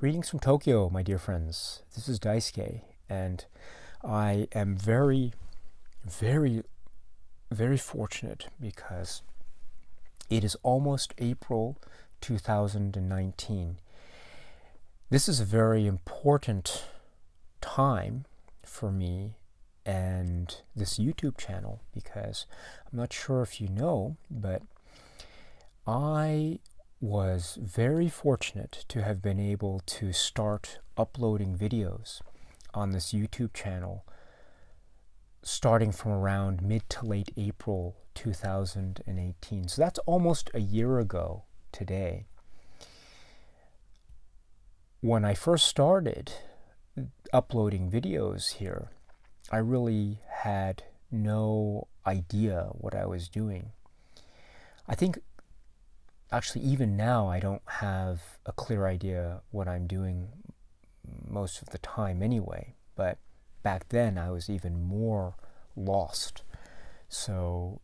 Greetings from Tokyo, my dear friends. This is Daisuke, and I am very, very, very fortunate because it is almost April 2019. This is a very important time for me and this YouTube channel because I'm not sure if you know, but I was very fortunate to have been able to start uploading videos on this YouTube channel starting from around mid to late April 2018. So that's almost a year ago today. When I first started uploading videos here, I really had no idea what I was doing. I think actually, even now, I don't have a clear idea what I'm doing most of the time anyway. But back then, I was even more lost. So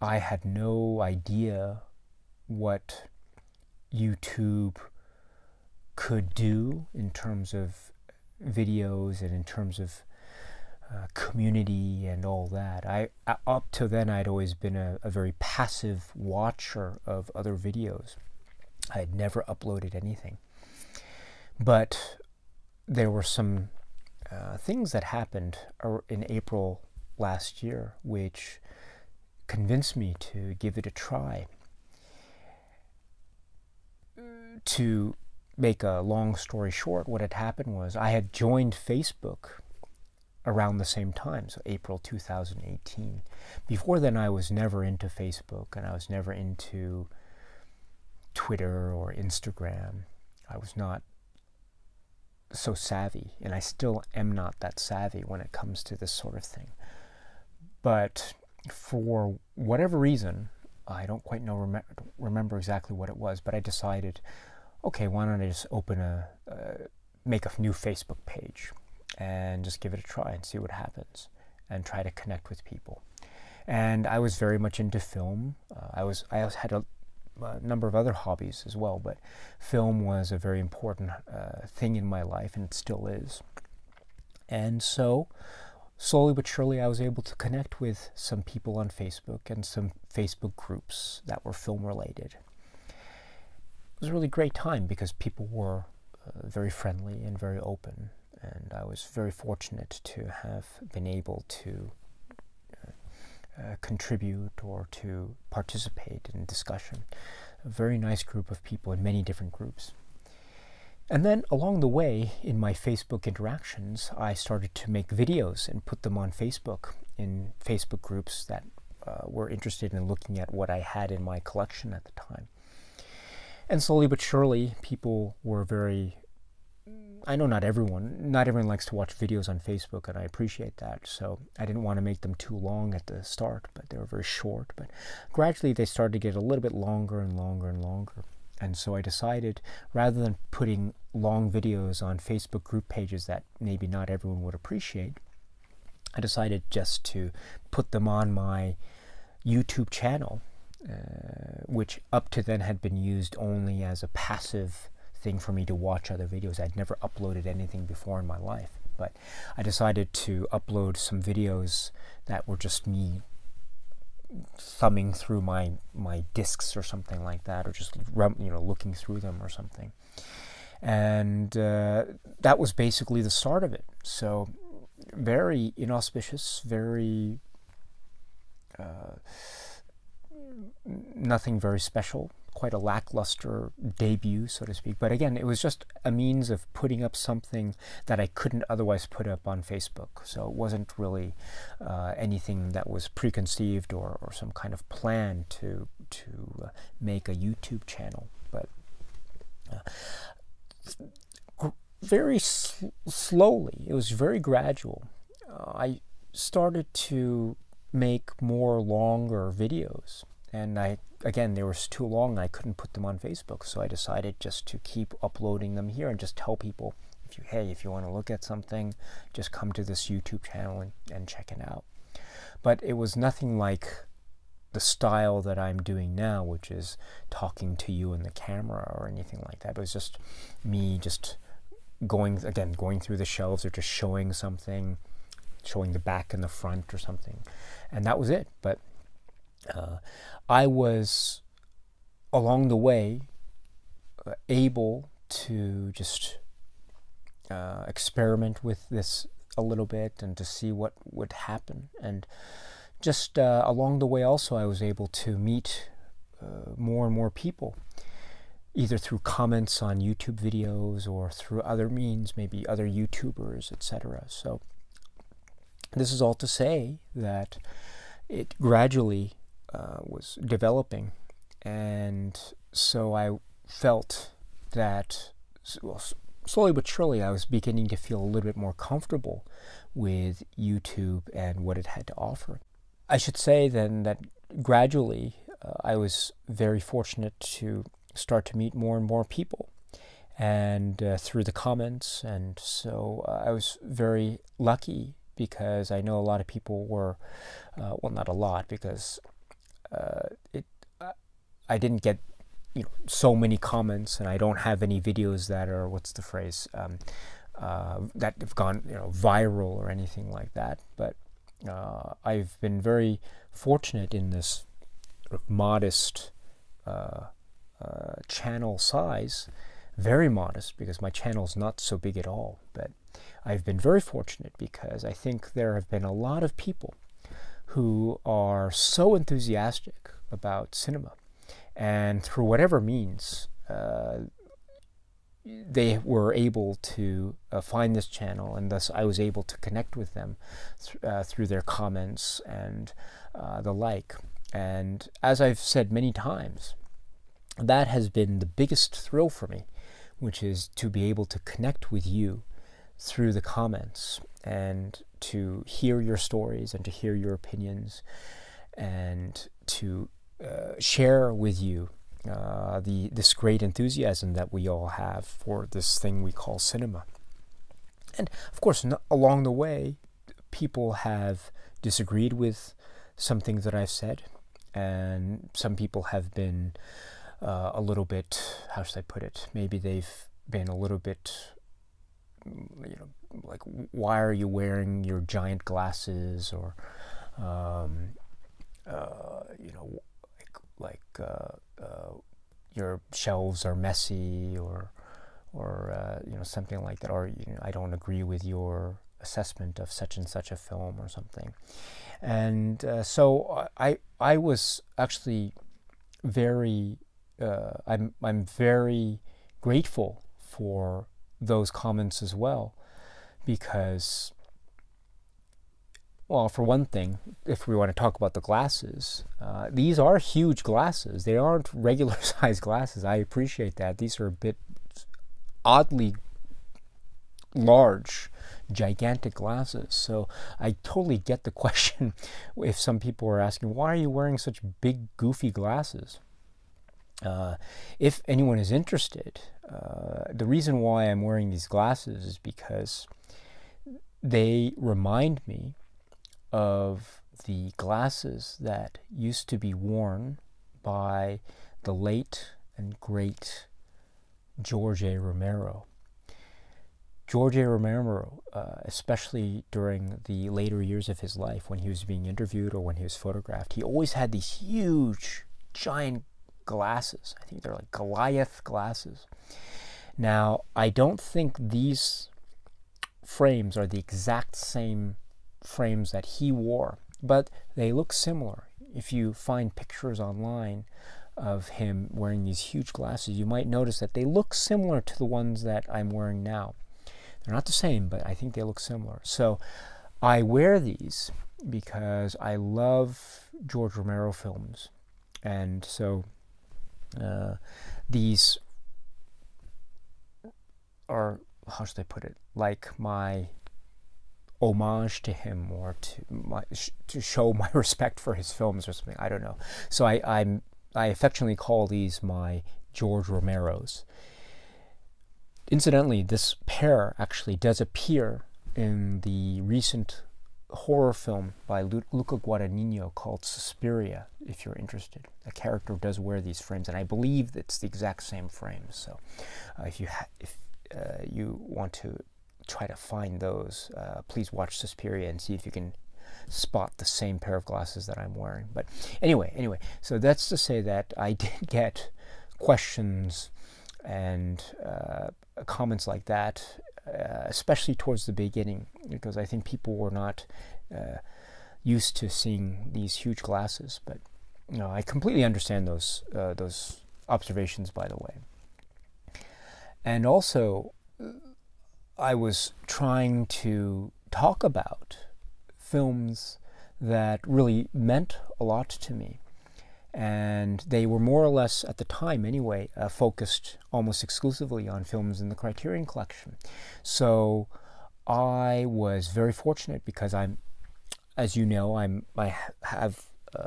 I had no idea what YouTube could do in terms of videos and in terms of community and all that. Up to then, I'd always been a very passive watcher of other videos. I had never uploaded anything. But there were some things that happened in April last year which convinced me to give it a try. To make a long story short, what had happened was I had joined Facebook around the same time, so April 2018. Before then, I was never into Facebook, and I was never into Twitter or Instagram. I was not so savvy, and I still am not that savvy when it comes to this sort of thing. But for whatever reason, I don't quite remember exactly what it was, but I decided, okay, why don't I just make a new Facebook page and just give it a try and see what happens and try to connect with people. And I was very much into film. I also had a number of other hobbies as well, but film was a very important thing in my life, and it still is. And so slowly but surely I was able to connect with some people on Facebook and some Facebook groups that were film related. It was a really great time because people were very friendly and very open. And I was very fortunate to have been able to contribute or to participate in discussion. A very nice group of people in many different groups. And then along the way, in my Facebook interactions, I started to make videos and put them on Facebook in Facebook groups that were interested in looking at what I had in my collection at the time. And slowly but surely, people were very... I know not everyone likes to watch videos on Facebook, and I appreciate that. So I didn't want to make them too long at the start, but they were very short. But gradually they started to get a little bit longer and longer and longer. And so I decided, rather than putting long videos on Facebook group pages that maybe not everyone would appreciate, I decided just to put them on my YouTube channel, which up to then had been used only as a passive thing for me to watch other videos. I'd never uploaded anything before in my life, but I decided to upload some videos that were just me thumbing through my discs or something like that, or just looking through them or something. And that was basically the start of it. So very inauspicious, very nothing very special. Quite a lackluster debut, so to speak. But again, it was just a means of putting up something that I couldn't otherwise put up on Facebook. So it wasn't really anything that was preconceived or some kind of plan to make a YouTube channel. But very slowly, it was very gradual. I started to make more longer videos, and again, they were too long. I couldn't put them on Facebook, so I decided just to keep uploading them here and just tell people, if you want to look at something, just come to this YouTube channel and check it out. But it was nothing like the style that I'm doing now, which is talking to you in the camera or anything like that. It was just me just going through the shelves or just showing something, showing the back and the front or something. And that was it. But I was, along the way, able to just experiment with this a little bit and to see what would happen. And just along the way also, I was able to meet more and more people, either through comments on YouTube videos or through other means, maybe other YouTubers, etc. So this is all to say that it gradually was developing, and so I felt that, well, slowly but surely I was beginning to feel a little bit more comfortable with YouTube and what it had to offer. I should say then that gradually I was very fortunate to start to meet more and more people, and through the comments, and so I was very lucky, because I know a lot of people were, well, not a lot, because I didn't get so many comments, and I don't have any videos that are, what's the phrase, that have gone viral or anything like that. But I've been very fortunate in this modest channel size, very modest, because my channel is not so big at all. But I've been very fortunate because I think there have been a lot of people who are so enthusiastic about cinema, and through whatever means they were able to find this channel, and thus I was able to connect with them through their comments and the like. And as I've said many times, that has been the biggest thrill for me, which is to be able to connect with you through the comments, and to hear your stories, and to hear your opinions, and to share with you this great enthusiasm that we all have for this thing we call cinema. And of course, along the way, people have disagreed with some things that I've said, and some people have been a little bit, how should I put it, maybe they've been a little bit, like, why are you wearing your giant glasses, or your shelves are messy, or something like that, or I don't agree with your assessment of such and such a film or something. And so I was actually very I'm very grateful for those comments as well, because, well, for one thing, if we want to talk about the glasses, these are huge glasses. They aren't regular size glasses. I appreciate that. These are a bit oddly large, gigantic glasses. So I totally get the question if some people are asking, why are you wearing such big, goofy glasses? If anyone is interested, the reason why I'm wearing these glasses is because they remind me of the glasses that used to be worn by the late and great George A. Romero. George A. Romero, especially during the later years of his life, when he was being interviewed or when he was photographed, he always had these huge, giant glasses. I think they're like Goliath glasses. Now, I don't think these frames are the exact same frames that he wore, but they look similar. If you find pictures online of him wearing these huge glasses, you might notice that they look similar to the ones that I'm wearing now. They're not the same, but I think they look similar. So I wear these because I love George Romero films, and so these are, how should I put it, like my homage to him, or to show my respect for his films or something. I don't know. So I affectionately call these my George Romeros. Incidentally, this pair actually does appear in the recent horror film by Luca Guadagnino called Suspiria, if you're interested. A character does wear these frames, and I believe it's the exact same frames. So if you want to try to find those, please watch Suspiria and see if you can spot the same pair of glasses that I'm wearing. But anyway, so that's to say that I did get questions and comments like that, especially towards the beginning, because I think people were not used to seeing these huge glasses. But I completely understand those observations, by the way. And also, I was trying to talk about films that really meant a lot to me, and they were more or less, at the time anyway, focused almost exclusively on films in the Criterion Collection. So I was very fortunate because as you know, I have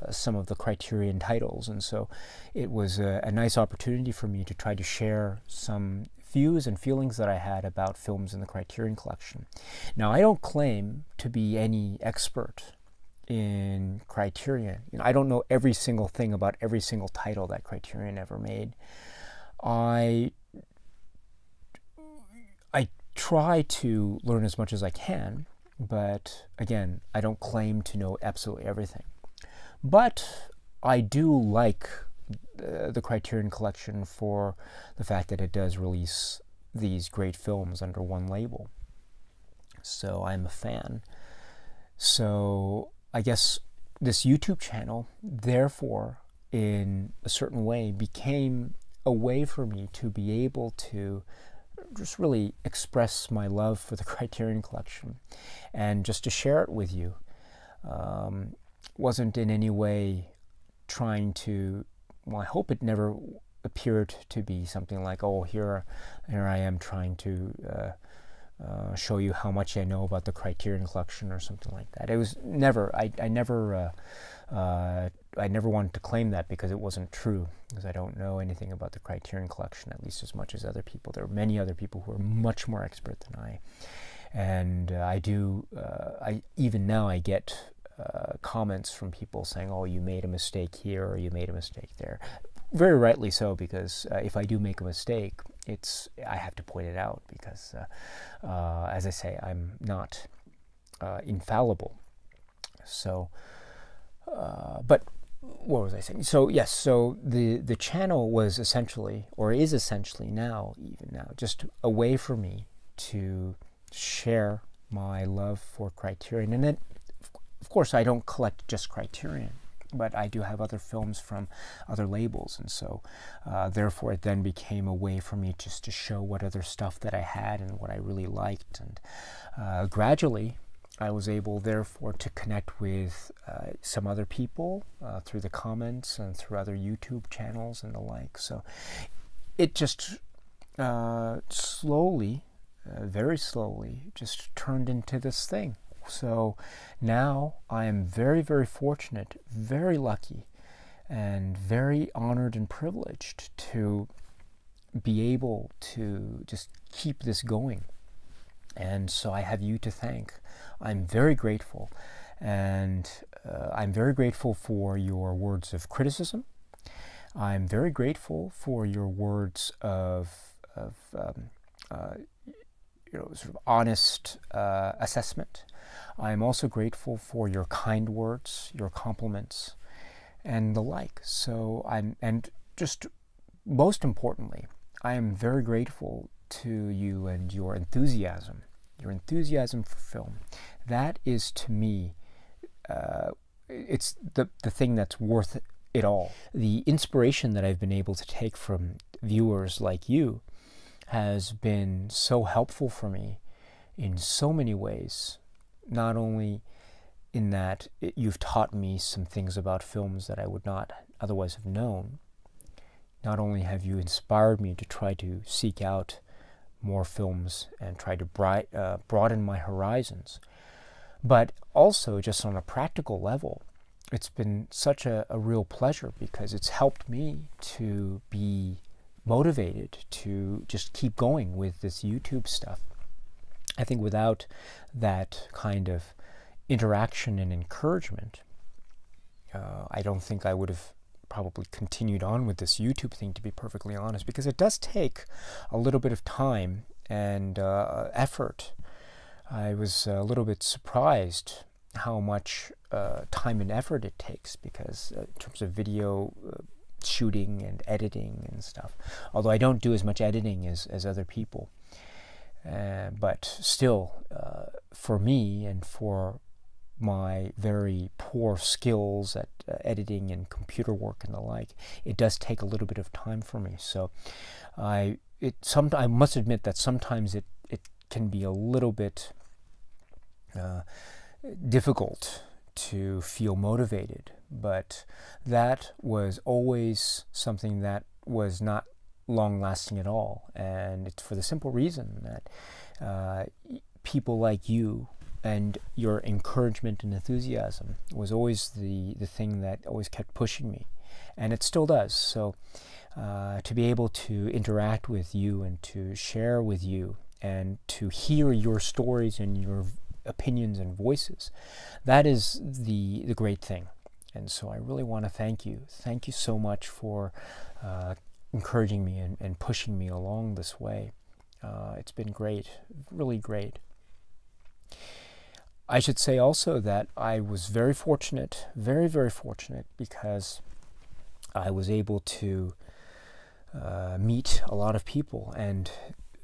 some of the Criterion titles, and so it was a nice opportunity for me to try to share some views and feelings that I had about films in the Criterion Collection. Now, I don't claim to be any expert in Criterion. I don't know every single thing about every single title that Criterion ever made. I try to learn as much as I can, but again, I don't claim to know absolutely everything. But I do like the Criterion Collection for the fact that it does release these great films under one label. So I'm a fan. So I guess this YouTube channel, therefore, in a certain way, became a way for me to be able to just really express my love for the Criterion Collection and just to share it with you. Wasn't in any way trying to, well, I hope it never appeared to be something like, oh, here I am trying to show you how much I know about the Criterion Collection or something like that. It was never, I never wanted to claim that, because it wasn't true, because I don't know anything about the Criterion Collection, at least as much as other people. There are many other people who are much more expert than I, and even now I get comments from people saying, oh, you made a mistake here, or you made a mistake there. Very rightly so, because if I do make a mistake, I have to point it out, because as I say, I'm not infallible. So, but what was I saying? So yes, so the channel was essentially, or is essentially now, even now, just a way for me to share my love for Criterion. And then, of course, I don't collect just Criterion, but I do have other films from other labels, and so therefore it then became a way for me just to show what other stuff that I had and what I really liked. And gradually I was able, therefore, to connect with some other people through the comments and through other YouTube channels and the like. So it just slowly, very slowly, just turned into this thing. So now I am very, very fortunate, very lucky, and very honored and privileged to be able to just keep this going. And so I have you to thank. I'm very grateful, and I'm very grateful for your words of criticism. I'm very grateful for your words of sort of honest assessment. I'm also grateful for your kind words, your compliments, and the like. So and just most importantly, I am very grateful to you and your enthusiasm for film. That is, to me, it's the thing that's worth it all. The inspiration that I've been able to take from viewers like you has been so helpful for me in so many ways. Not only in that you've taught me some things about films that I would not otherwise have known. Not only have you inspired me to try to seek out more films and try to broaden my horizons, but also just on a practical level, it's been such a real pleasure, because it's helped me to be motivated to just keep going with this YouTube stuff. I think without that kind of interaction and encouragement, I don't think I would have probably continued on with this YouTube thing, to be perfectly honest, because it does take a little bit of time and effort. I was a little bit surprised how much time and effort it takes, because in terms of video shooting and editing and stuff, although I don't do as much editing as other people, but still, for me and for my very poor skills at editing and computer work and the like, it does take a little bit of time for me. So I must admit that sometimes it can be a little bit difficult to feel motivated, but that was always something that was not long-lasting at all, and it's for the simple reason that people like you and your encouragement and enthusiasm was always the thing that always kept pushing me, and it still does. So to be able to interact with you and to share with you and to hear your stories and your opinions and voices, that is the great thing. And so I really want to thank you. Thank you so much for encouraging me and pushing me along this way. It's been great, really great. I should say also that I was very fortunate, very, very fortunate, because I was able to meet a lot of people, and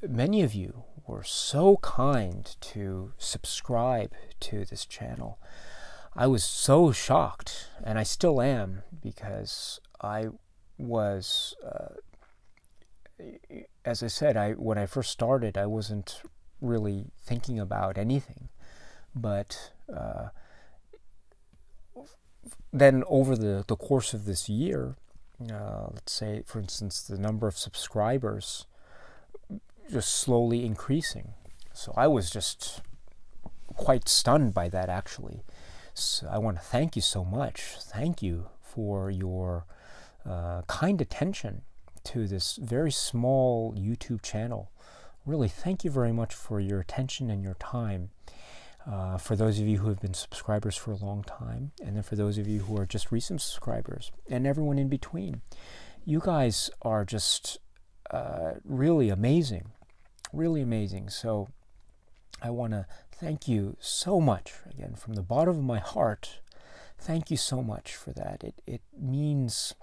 many of you were so kind to subscribe to this channel. I was so shocked, and I still am, because I was, as I said, when I first started, I wasn't really thinking about anything. But then over the course of this year, let's say, for instance, the number of subscribers just slowly increasing. So I was just quite stunned by that, actually. So I want to thank you so much. Thank you for your kind attention to this very small YouTube channel. Really, thank you very much for your attention and your time. For those of you who have been subscribers for a long time, and then for those of you who are just recent subscribers, and everyone in between, you guys are just really amazing, really amazing. So I want to thank you so much, again, from the bottom of my heart. Thank you so much for that. It means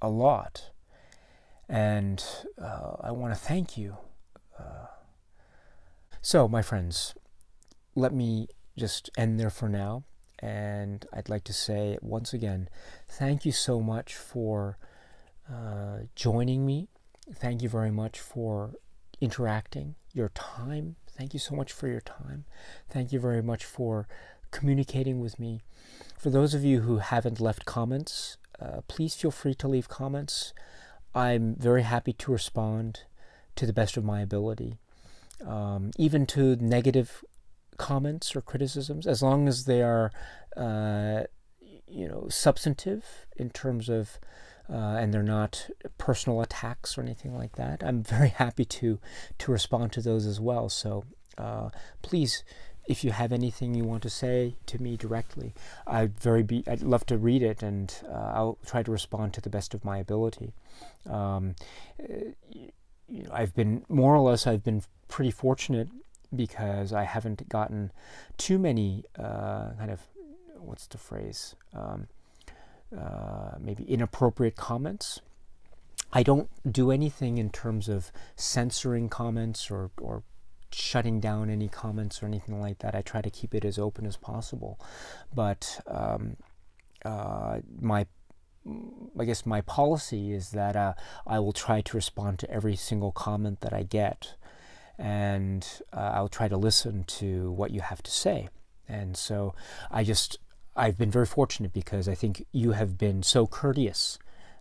a lot, and I want to thank you. So, my friends, let me just end there for now, and I'd like to say once again, thank you so much for joining me. Thank you very much for interacting, your time. Thank you so much for your time. Thank you very much for communicating with me. For those of you who haven't left comments, please feel free to leave comments. I'm very happy to respond to the best of my ability, even to negative comments or criticisms, as long as they are, substantive in terms of, and they're not personal attacks or anything like that. I'm very happy to respond to those as well. So please, if you have anything you want to say to me directly, I'd love to read it, and I'll try to respond to the best of my ability. I've been pretty fortunate, because I haven't gotten too many what's the phrase, maybe inappropriate comments. I don't do anything in terms of censoring comments or shutting down any comments or anything like that. I try to keep it as open as possible. But I guess my policy is that I will try to respond to every single comment that I get, and I'll try to listen to what you have to say. And so I've been very fortunate, because I think you have been so courteous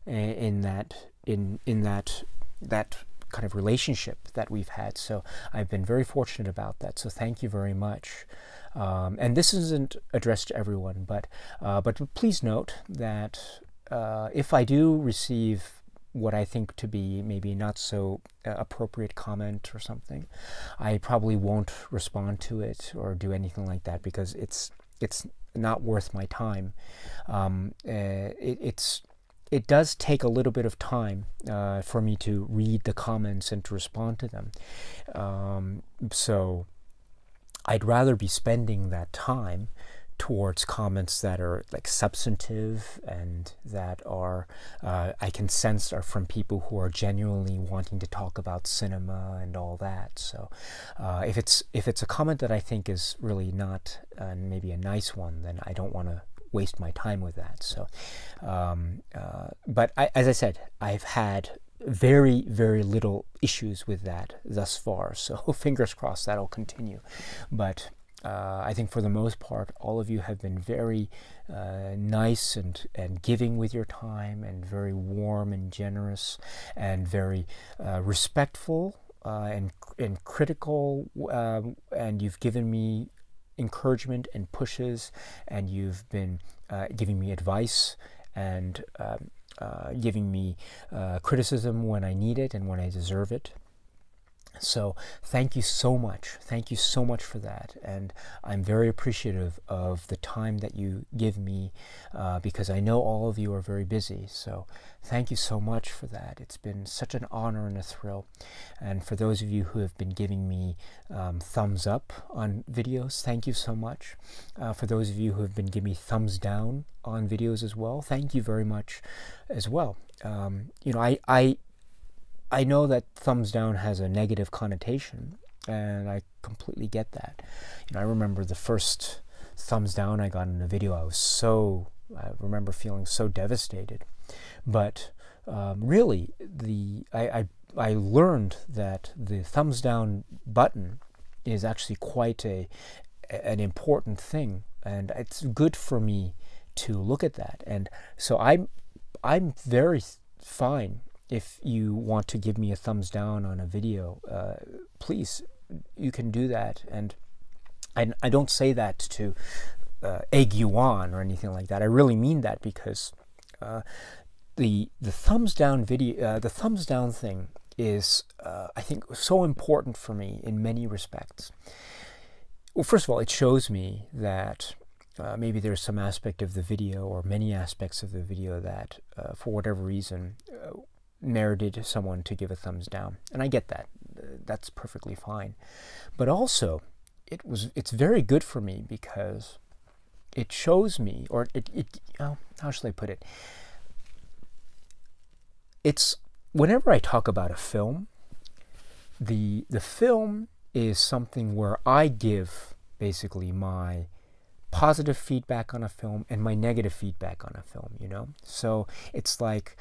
in that kind of relationship that we've had. So I've been very fortunate about that. So thank you very much. And this isn't addressed to everyone, but please note that if I do receive what I think to be maybe not so appropriate comment or something, I probably won't respond to it or do anything like that, because it's not worth my time. It does take a little bit of time for me to read the comments and to respond to them. So I'd rather be spending that time towards comments that are like substantive and that are I can sense are from people who are genuinely wanting to talk about cinema and all that. So if it's a comment that I think is really not maybe a nice one, then I don't want to waste my time with that. So but as I said, I've had very, very little issues with that thus far, so fingers crossed that'll continue. But I think for the most part, all of you have been very nice and giving with your time, and very warm and generous, and very respectful and critical, and you've given me encouragement and pushes, and you've been giving me advice and giving me criticism when I need it and when I deserve it. So thank you so much. Thank you so much for that. And I'm very appreciative of the time that you give me because I know all of you are very busy. So thank you so much for that. It's been such an honor and a thrill. And for those of you who have been giving me thumbs up on videos, thank you so much. For those of you who have been giving me thumbs down on videos as well, thank you very much as well. You know, I know that thumbs down has a negative connotation, and I completely get that. You know, I remember the first thumbs down I got in a video, I remember feeling so devastated. But really, I learned that the thumbs down button is actually quite an important thing, and it's good for me to look at that. And so I'm very fine. If you want to give me a thumbs down on a video, please, you can do that. And I don't say that to egg you on or anything like that. I really mean that, because the thumbs down video, the thumbs down thing is, I think, so important for me in many respects. Well, first of all, it shows me that maybe there's some aspect of the video, or many aspects of the video, that for whatever reason merited someone to give a thumbs down, and I get that. That's perfectly fine. But also, it's very good for me because it shows me, or how shall I put it? It's whenever I talk about a film, the film is something where I give basically my positive feedback on a film and my negative feedback on a film, you know? So it's like,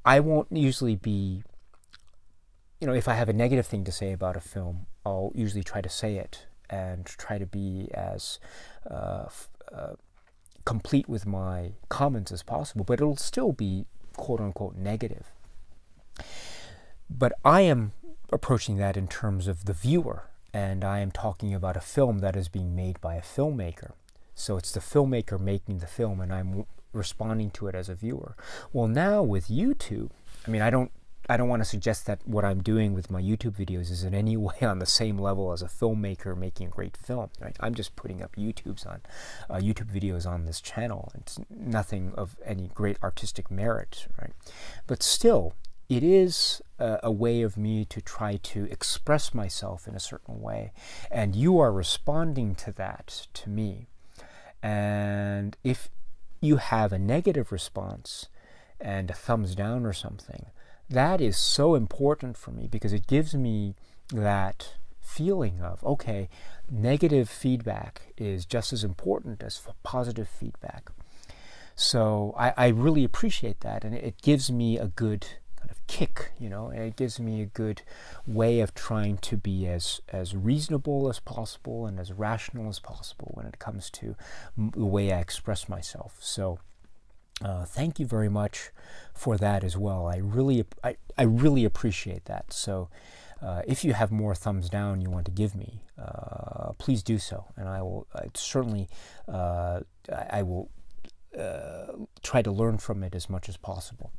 I won't usually be, you know, if I have a negative thing to say about a film, I'll usually try to say it and try to be as complete with my comments as possible, but it'll still be quote-unquote negative. But I am approaching that in terms of the viewer, and I am talking about a film that is being made by a filmmaker. So it's the filmmaker making the film, and I'm responding to it as a viewer. Well, now with YouTube, I mean, I don't want to suggest that what I'm doing with my YouTube videos is in any way on the same level as a filmmaker making a great film, right? I'm just putting up YouTube videos on this channel. It's nothing of any great artistic merit, right? But still, it is a way of me to try to express myself in a certain way, and you are responding to that, to me. And if you have a negative response and a thumbs down or something, that is so important for me, because it gives me that feeling of, okay, negative feedback is just as important as positive feedback. So I really appreciate that, and it gives me a good kind of kick, you know, and it gives me a good way of trying to be as reasonable as possible and as rational as possible when it comes to the way I express myself. So thank you very much for that as well. I really appreciate that. So if you have more thumbs down you want to give me, please do so, and I will certainly I will try to learn from it as much as possible.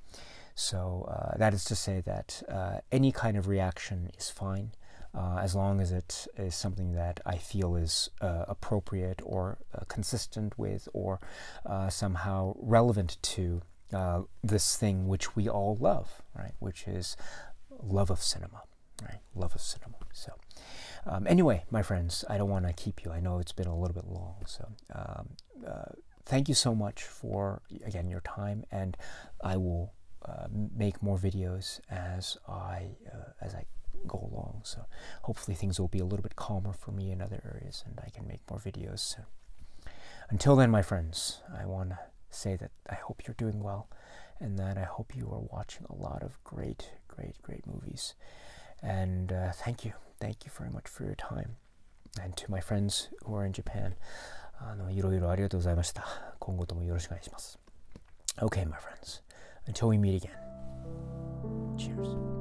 So that is to say that any kind of reaction is fine. as long as it is something that I feel is appropriate or consistent with or somehow relevant to this thing which we all love, right? Which is love of cinema, right? Love of cinema. So anyway, my friends, I don't want to keep you. I know it's been a little bit long. So thank you so much for, again, your time, and I will make more videos as I go along. So hopefully things will be a little bit calmer for me in other areas, and I can make more videos soon. Until then, my friends, I want to say that I hope you're doing well, and that I hope you are watching a lot of great movies. And thank you very much for your time. And to my friends who are in Japan, いろいろありがとうございました。今後ともよろしくお願いします。Okay, my friends, until we meet again. Cheers.